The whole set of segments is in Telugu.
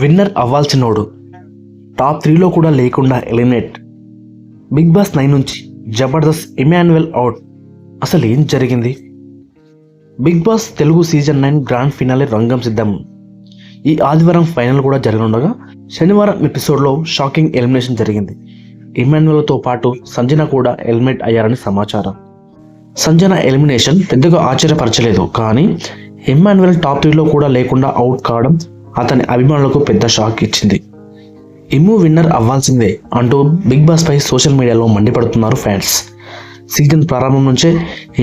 విన్నర్ అవ్వాల్సినోడు టాప్ 3లో కూడా లేకుండా ఎలిమినేట్. బిగ్ బాస్ 9 నుంచి జబర్దస్త్ ఇమాన్యుయల్ అవుట్. అసలు ఏం జరిగింది? Bigg Boss Telugu season 9 grand finale రంగం సిద్ధం. ఈ ఆదివారం ఫైనల్ కూడా జరగనుండగా శనివారం ఎపిసోడ్లో షాకింగ్ ఎలిమినేషన్ జరిగింది. ఇమాన్యుయల్తో పాటు సంజన కూడా ఎలిమినేట్ అయ్యారని సమాచారం. సంజన ఎలిమినేషన్ పెద్దగా ఆశ్చర్యపరచలేదు, కానీ ఇమాన్యుయల్ టాప్ 3లో కూడా లేకుండా అవుట్ కావడం అతని అభిమానులకు పెద్ద షాక్ ఇచ్చింది. ఇమ్ము విన్నర్ అవ్వాల్సిందే అంటూ బిగ్ బాస్ పై సోషల్ మీడియాలో మండిపడుతున్నారు ఫ్యాన్స్. సీజన్ ప్రారంభం నుంచే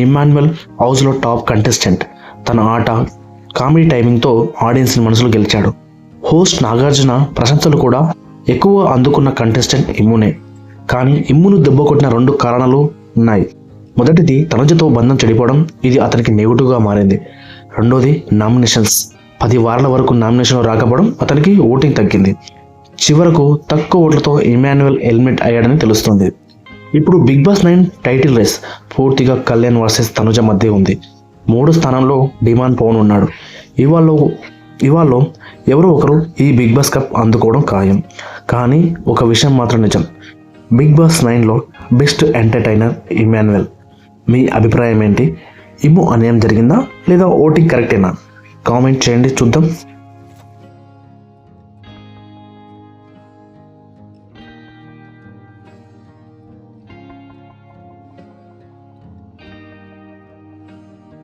ఇమాన్యుయల్ హౌస్లో టాప్ కంటెస్టెంట్. తన ఆట, కామెడీ టైమింగ్తో ఆడియన్స్ మనసులు గెలిచాడు. హోస్ట్ నాగార్జున ప్రశంసలు కూడా ఎక్కువ అందుకున్న కంటెస్టెంట్ ఇమ్మునే. కానీ ఇమ్మును దెబ్బకొట్టిన 2 కారణాలు ఉన్నాయి. మొదటిది తనుజతో బంధం చెడిపోవడం, ఇది అతనికి నెగిటివ్గా మారింది. రెండోది నామినేషన్స్. 10 వారాల వరకు నామినేషన్ రాకపోవడం అతనికి ఓటింగ్ తగ్గింది. చివరకు తక్కువ ఓట్లతో ఇమాన్యుయల్ ఎలిమినేట్ అయ్యాడని తెలుస్తుంది. ఇప్పుడు బిగ్ బాస్ 9 టైటిల్ రేస్ పూర్తిగా కళ్యాణ్ వర్సెస్ తనుజ మధ్య ఉంది. 3వ స్థానంలో డిమాండ్ పవన్ ఉన్నాడు. ఇవాళ ఎవరో ఒకరు ఈ బిగ్ బాస్ కప్ అందుకోవడం ఖాయం. కానీ ఒక విషయం మాత్రం నిజం, బిగ్ బాస్ 9లో బెస్ట్ ఎంటర్టైనర్ ఇమాన్యుయల్. మీ అభిప్రాయం ఏంటి? ఇమ్ము అన్యాయం జరిగిందా లేదా ఓటింగ్ కరెక్టేనా? కామెంట్ చేయండి, చూద్దాం.